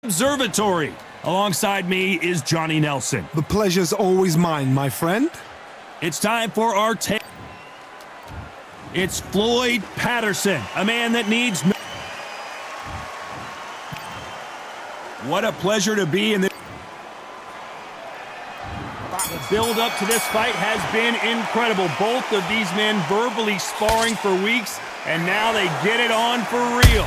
Observatory. Alongside me is Johnny Nelson. The pleasure's always mine, my friend. It's time for our take. It's Floyd Patterson, a man that needs no. What a pleasure to be in this. The build up to this fight has been incredible. Both of these men verbally sparring for weeks, and now they get it on for real.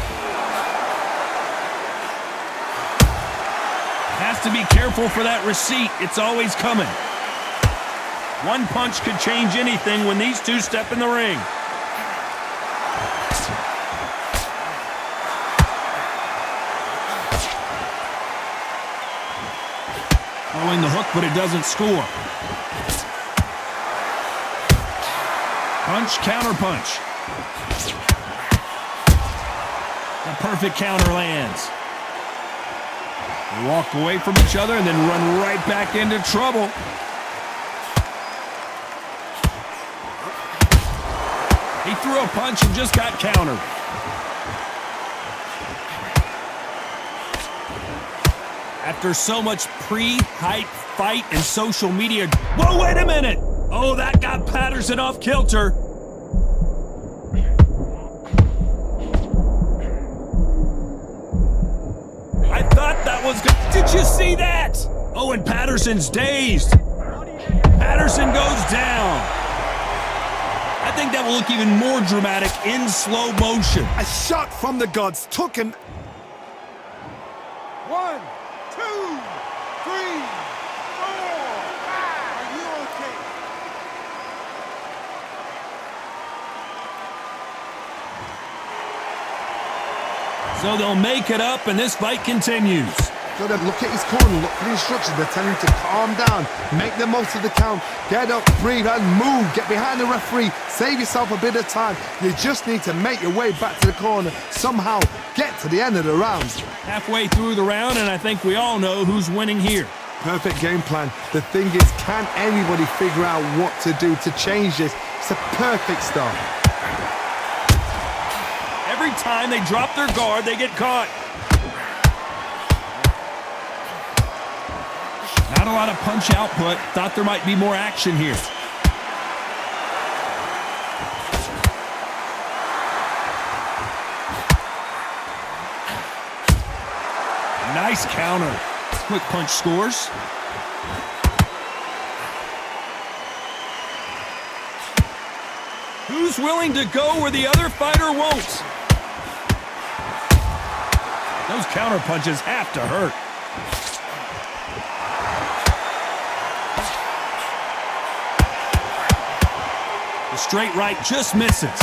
Has to be careful for that receipt. It's always coming. One punch could change anything when these two step in the ring. Throwing the hook, but it doesn't score. Punch, counter punch. The perfect counter lands. They walk away from each other and then run right back into trouble. He threw a punch and just got countered. After so much pre-hype fight and social media. Whoa, wait a minute! Oh, that got Patterson off kilter. I thought that was good. Did you see that? Oh, and Patterson's dazed. Patterson goes down. I think that will look even more dramatic in slow motion. A shot from the gods took him. 1, 2, 3, 4, 5. Are you okay? So they'll make it up, and this fight continues. Gotta look at his corner, look for the instructions. They're telling him to calm down, make the most of the count, get up, breathe, and move. Get behind the referee, save yourself a bit of time. You just need to make your way back to the corner, somehow get to the end of the round. Halfway through the round, and I think we all know who's winning here. Perfect game plan. The thing is, can anybody figure out what to do to change this? It's a perfect start. Every time they drop their guard, they get caught. Not a lot of punch output. Thought there might be more action here. Nice counter. Quick punch scores. Who's willing to go where the other fighter won't? Those counter punches have to hurt. The straight right just misses.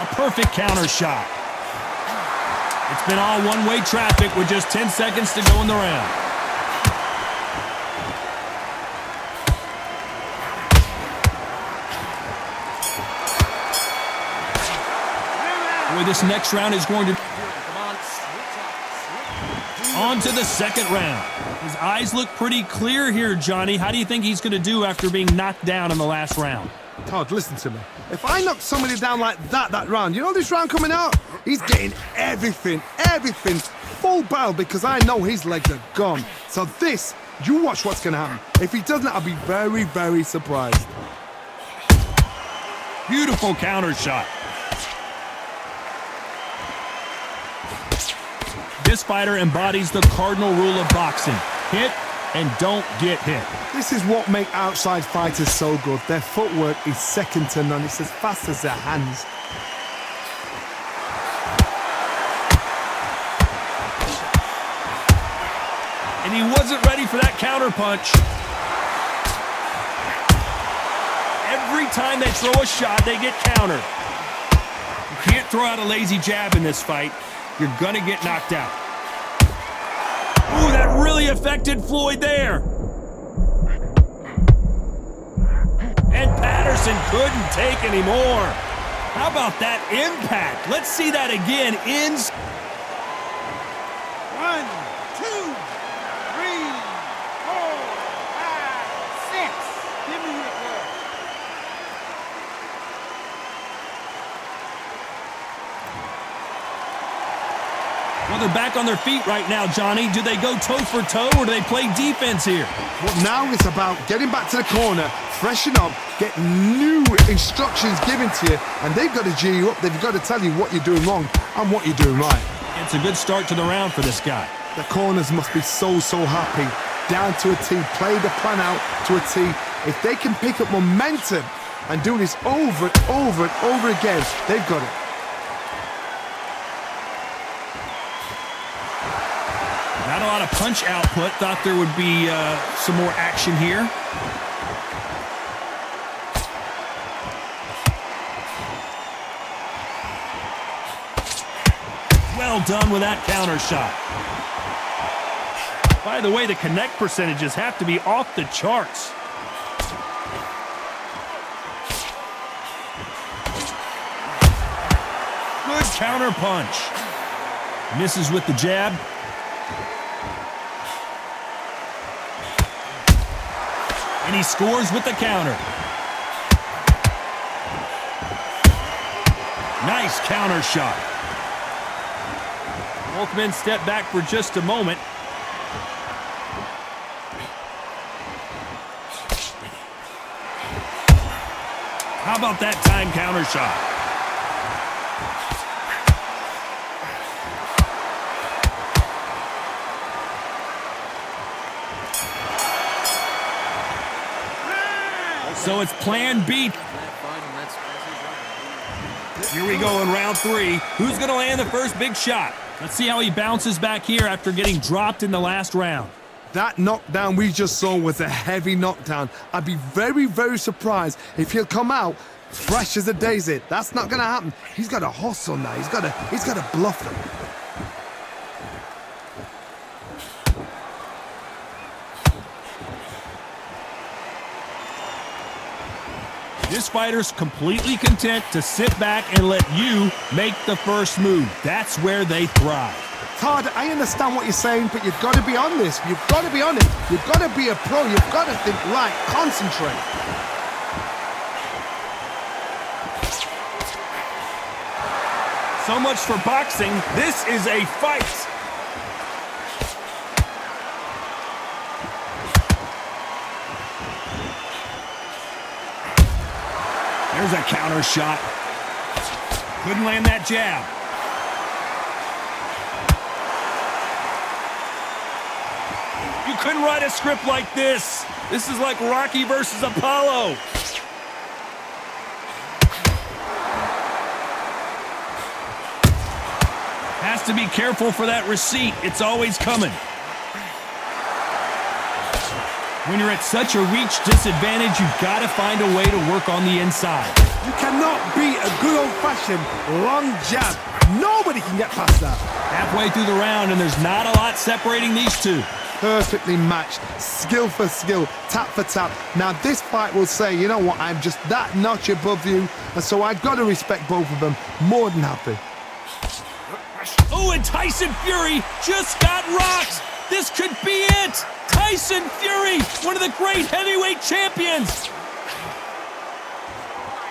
A perfect counter shot. It's been all one-way traffic with just 10 seconds to go in the round. Boy, this next round is going to... On to the second round. His eyes look pretty clear here, Johnny. How do you think he's going to do after being knocked down in the last round? Todd, listen to me. If I knock somebody down like that round, you know this round coming out? He's getting everything, full barrel, because I know his legs are gone. So this, you watch what's going to happen. If he doesn't, I'll be very, very surprised. Beautiful counter shot. This fighter embodies the cardinal rule of boxing. Hit and don't get hit. This is what makes outside fighters so good. Their footwork is second to none. It's as fast as their hands. And he wasn't ready for that counter punch. Every time they throw a shot, they get countered. You can't throw out a lazy jab in this fight. You're gonna get knocked out. Ooh, that really affected Floyd there. And Patterson couldn't take any more. How about that impact? Let's see that again. 1, 2, 3, 4, 5, 6. Give me your girl. Well, Well, they're back on their feet right now, Johnny. Do they go toe for toe or do they play defense here? Well, now it's about getting back to the corner, freshen up, get new instructions given to you, and they've got to G you up. They've got to tell you what you're doing wrong and what you're doing right. It's a good start to the round for this guy. The corners must be so happy. Down to a T, play the plan out to a T. If they can pick up momentum and do this over and over and over again, they've got it. Not a lot of punch output. Thought there would be some more action here. Well done with that counter shot. By the way, the connect percentages have to be off the charts. Good counter punch. Misses with the jab. And he scores with the counter. Nice counter shot. Both men step back for just a moment. How about that time counter shot? So it's plan B. Here we go in round 3. Who's going to land the first big shot? Let's see how he bounces back here after getting dropped in the last round. That knockdown we just saw was a heavy knockdown. I'd be very surprised if he'll come out fresh as a daisy. That's not going to happen. He's got to hustle now. He's got to bluff them. This fighter's completely content to sit back and let you make the first move. That's where they thrive. Todd, I understand what you're saying, but you've got to be on this. You've got to be on it. You've got to be a pro. You've got to think right. Concentrate. So much for boxing. This is a fight. There's a counter shot. Couldn't land that jab. You couldn't write a script like this. This is like Rocky versus Apollo. Has to be careful for that receipt. It's always coming. When you're at such a reach disadvantage, you've got to find a way to work on the inside. You cannot beat a good old-fashioned long jab. Nobody can get past that. Halfway through the round, and there's not a lot separating these two. Perfectly matched, skill for skill, tap for tap. Now this fight will say, you know what, I'm just that notch above you, and so I've got to respect both of them. More than happy. Oh, and Tyson Fury just got rocked. This could be it. Tyson Fury, one of the great heavyweight champions,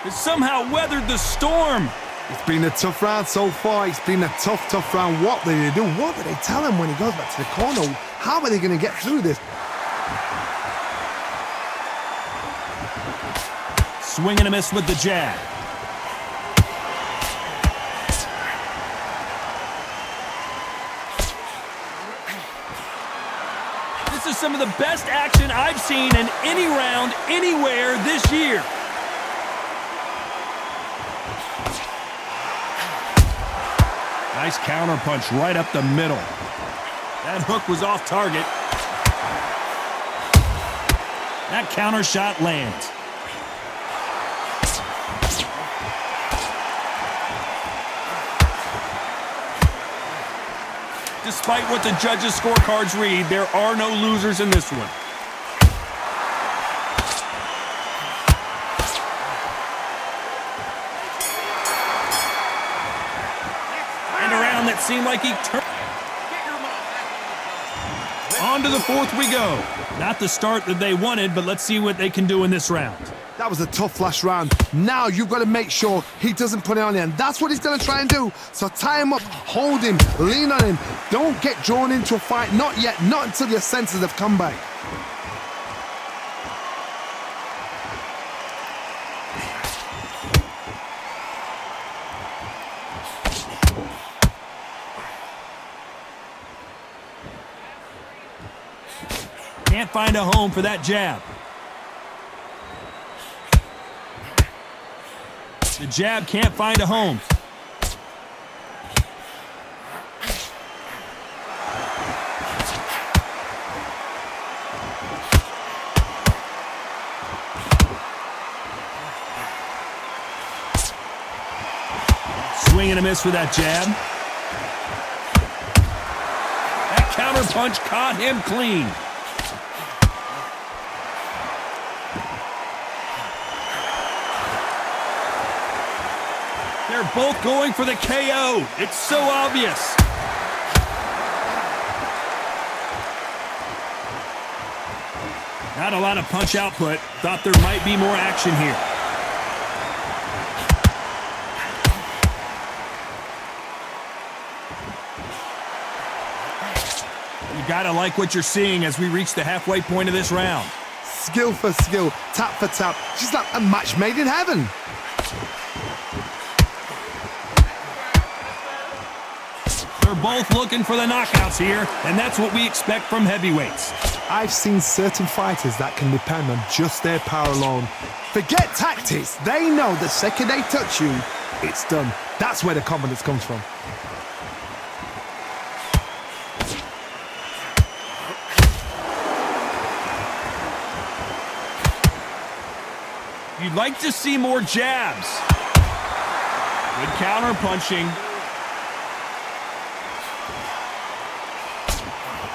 has somehow weathered the storm. It's been a tough round so far. It's been a tough round. What do they do? What do they tell him when he goes back to the corner? How are they going to get through this? Swing and a miss with the jab. This is some of the best action I've seen in any round anywhere this year. Nice counter punch right up the middle. That hook was off target. That counter shot lands. Despite what the judges' scorecards read, there are no losers in this one. And a round that seemed like he turned. On to the fourth we go. Not the start that they wanted, but let's see what they can do in this round. That was a tough last round. Now you've got to make sure he doesn't put it on you, and that's what he's going to try and do. So tie him up, hold him, lean on him. Don't get drawn into a fight. Not yet, not until your senses have come back. Can't find a home for that jab. The jab can't find a home. Swing and a miss with that jab. That counter punch caught him clean. They're both going for the KO. It's so obvious. Not a lot of punch output. Thought there might be more action here. You gotta like what you're seeing as we reach the halfway point of this round. Skill for skill, tap for tap. She's like a match made in heaven. They're both looking for the knockouts here, and that's what we expect from heavyweights. I've seen certain fighters that can depend on just their power alone. Forget tactics. They know the second they touch you, it's done. That's where the confidence comes from. You'd like to see more jabs. Good counter punching.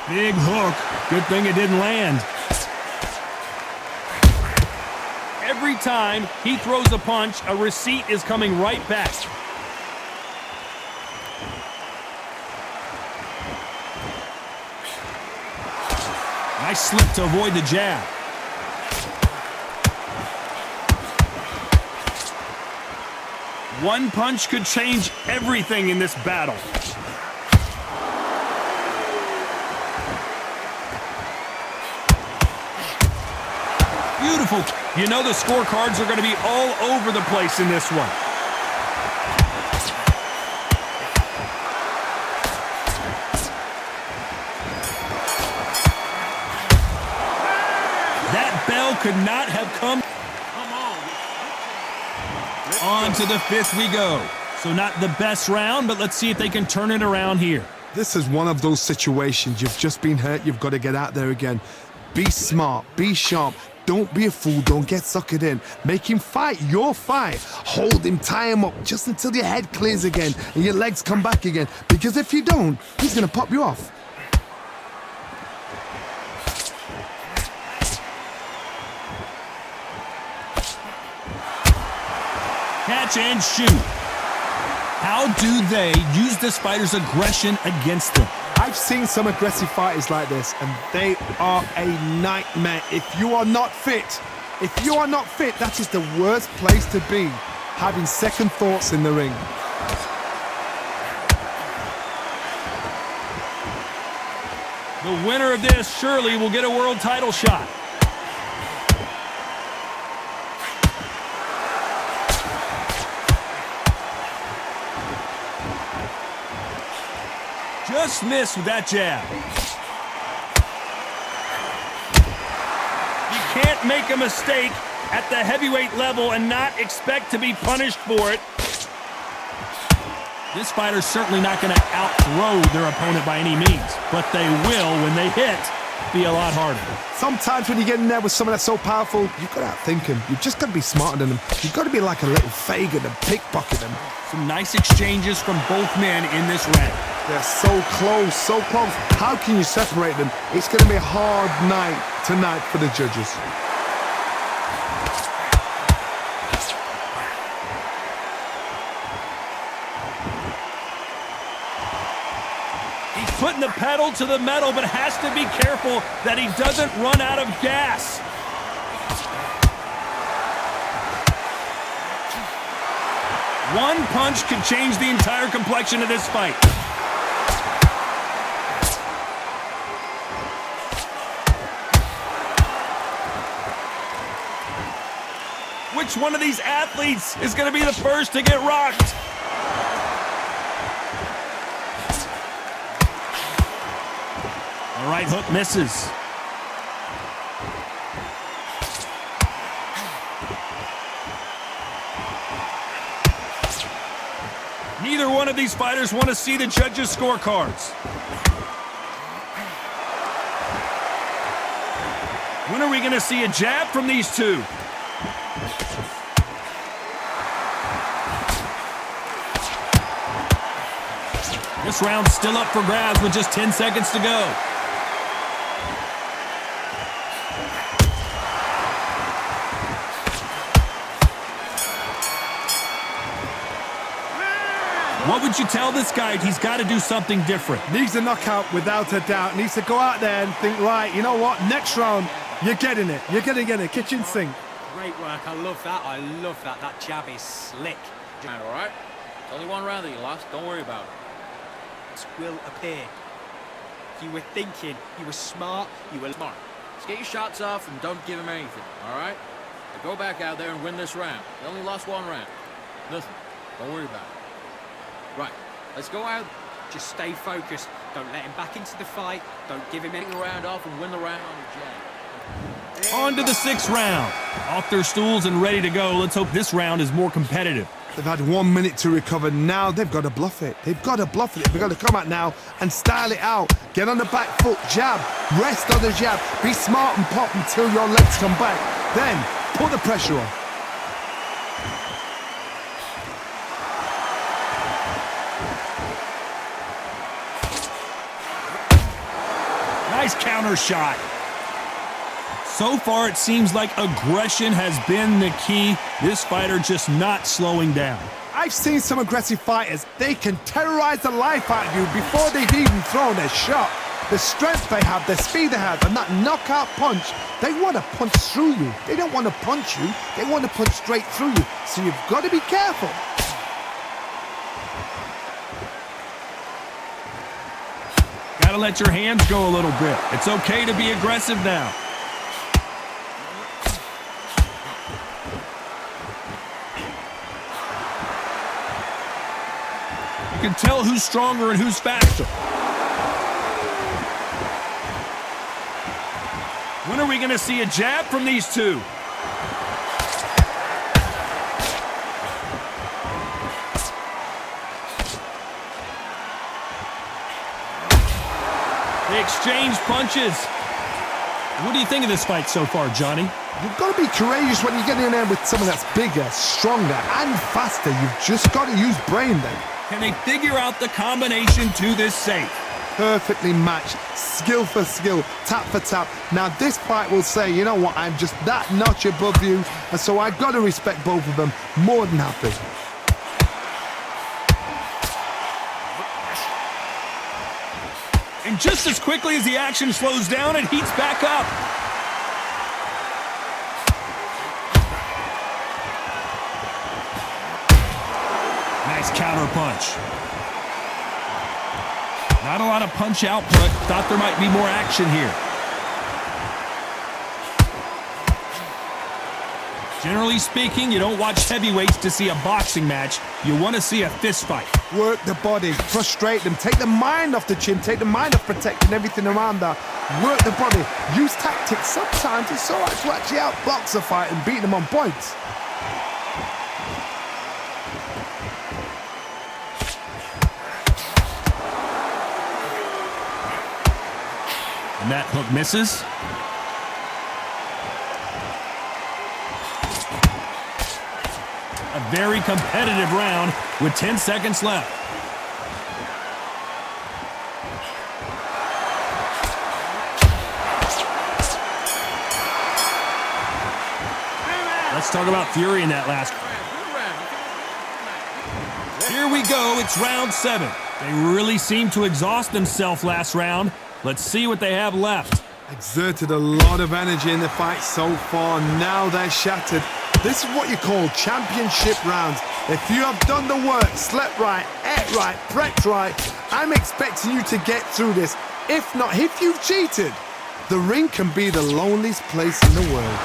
Big hook. Good thing it didn't land. Every time he throws a punch, a receipt is coming right back. Nice slip to avoid the jab. One punch could change everything in this battle. Beautiful. You know the scorecards are going to be all over the place in this one. That bell could not have come. On to the fifth we go. So not the best round, but let's see if they can turn it around here. This is one of those situations. You've just been hurt. You've got to get out there again. Be smart. Be sharp. Don't be a fool. Don't get suckered in. Make him fight your fight. Hold him, tie him up just until your head clears again and your legs come back again. Because if you don't, he's going to pop you off. Catch and shoot. How do they use this fighter's aggression against them? I've seen some aggressive fighters like this, and they are a nightmare. If you are not fit, that is the worst place to be, having second thoughts in the ring. The winner of this surely will get a world title shot. Just missed with that jab. You can't make a mistake at the heavyweight level and not expect to be punished for it. This fighter's certainly not going to outthrow their opponent by any means, but they will, when they hit, be a lot harder. Sometimes when you get in there with someone that's so powerful, you've got to outthink him. You've just got to be smarter than them. You've got to be like a little Fagin and pickpocket them. Some nice exchanges from both men in this round. They're so close, so close. How can you separate them? It's going to be a hard night tonight for the judges. He's putting the pedal to the metal, but has to be careful that he doesn't run out of gas. One punch could change the entire complexion of this fight. Which one of these athletes is going to be the first to get rocked? The right hook misses. Neither one of these fighters want to see the judges' scorecards. When are we going to see a jab from these two? This round's still up for grabs with just 10 seconds to go. What would you tell this guy? He's got to do something different. Needs a knockout without a doubt. Needs to go out there and think, right, you know what? Next round, you're getting it. You're going to get it. Kitchen sink. Great work. I love that. I love that. That jab is slick. All right? Only one round that you lost. Don't worry about it. Will appear. You were thinking. You were smart. You were Smart. Just get your shots off and don't give him anything. All right? Now go back out there and win this round. You only lost one round. Nothing. Don't worry about it. Right. Let's go out. Just stay focused. Don't let him back into the fight. Don't give him any. Take the round off and win the round on your jab. On to the 6th round. Off their stools and ready to go. Let's hope this round is more competitive. They've had 1 minute to recover. Now they've got to bluff it. They've got to bluff it. They've got to come out now and style it out. Get on the back foot, jab, rest on the jab. Be smart and pop until your legs come back. Then put the pressure on. Nice counter shot. So far, it seems like aggression has been the key. This fighter just not slowing down. I've seen some aggressive fighters. They can terrorize the life out of you before they've even thrown their shot. The strength they have, the speed they have, and that knockout punch, they want to punch through you. They don't want to punch you. They want to punch straight through you. So you've got to be careful. Gotta let your hands go a little bit. It's okay to be aggressive now. You can tell who's stronger and who's faster. When are we going to see a jab from these two? They exchange punches. What do you think of this fight so far, Johnny? You've got to be courageous when you get in there with someone that's bigger, stronger, and faster. You've just got to use brain then. Can they figure out the combination to this safe? Perfectly matched, skill for skill, tap for tap. Now this fight will say, you know what, I'm just that notch above you, and so I've got to respect both of them more than happy. And just as quickly as the action slows down, it heats back up. Nice counter punch. Not a lot of punch output. Thought there might be more action here. Generally speaking, you don't watch heavyweights to see a boxing match. You want to see a fist fight. Work the body, frustrate them, take the mind off the chin, take the mind off protecting everything around that. Work the body, use tactics. Sometimes it's all right to actually outbox a fight and beat them on points. And that hook misses. A very competitive round with 10 seconds left. Let's talk about fury in that last round. Here we go, it's round 7. They really seemed to exhaust themselves last round. Let's see what they have left. Exerted a lot of energy in the fight so far. Now they're shattered. This is what you call championship rounds. If you have done the work, slept right, ate right, prepped right, I'm expecting you to get through this. If not, if you've cheated, the ring can be the loneliest place in the world.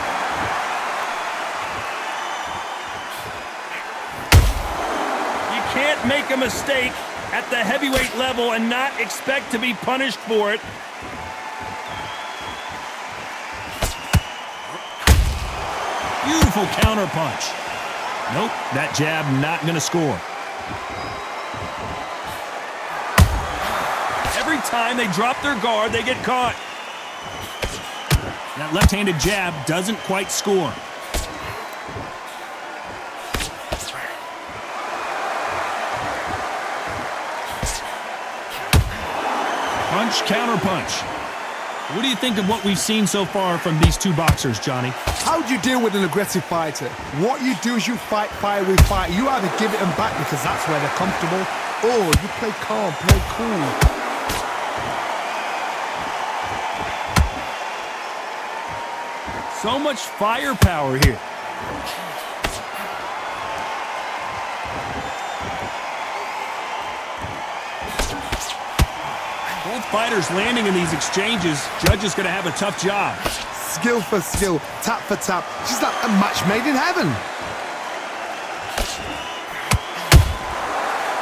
You can't make a mistake at the heavyweight level and not expect to be punished for it. Beautiful counter punch. Nope, that jab not going to score. Every time they drop their guard, they get caught. That left-handed jab doesn't quite score. Punch, counter punch. What do you think of what we've seen so far from these two boxers, Johnny? How do you deal with an aggressive fighter? What you do is you fight fire with fire. You either give it them back because that's where they're comfortable, or you play calm, play cool. So much firepower here. Both fighters landing in these exchanges. Judge is going to have a tough job. Skill for skill, tap for tap. She's like a match made in heaven.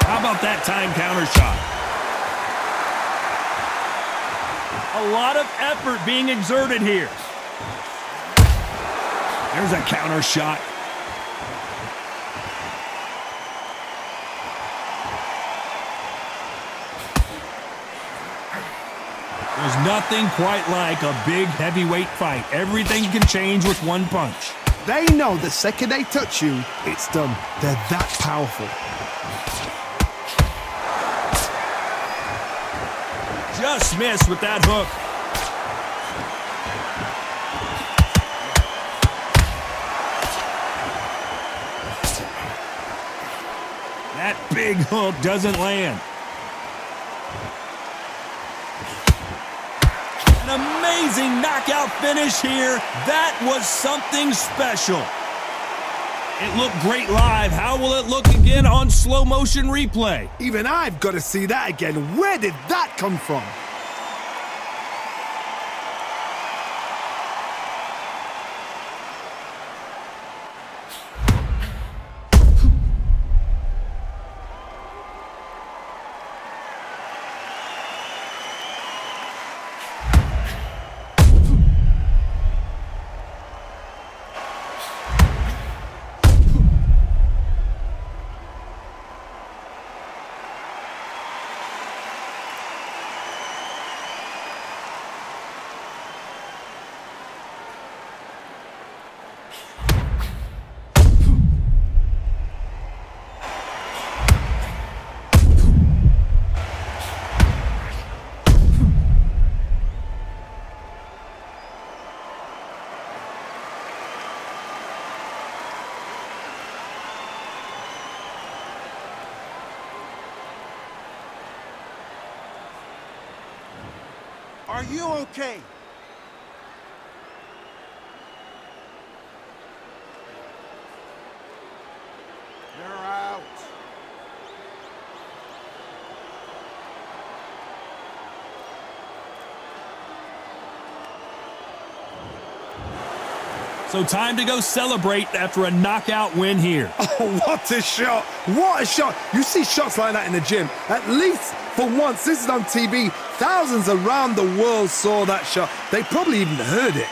How about that time counter shot? A lot of effort being exerted here. There's a counter shot. There's nothing quite like a big heavyweight fight. Everything can change with one punch. They know the second they touch you, it's done. They're that powerful. Just missed with that hook. That big hook doesn't land. An amazing knockout finish here. That was something special. It looked great live. How will it look again on slow motion replay? Even I've got to see that again. Where did that come from? Are you okay? You're out. So time to go celebrate after a knockout win here. Oh, what a shot! What a shot! You see shots like that in the gym. At least for once, this is on TV. Thousands around the world saw that shot. They probably even heard it.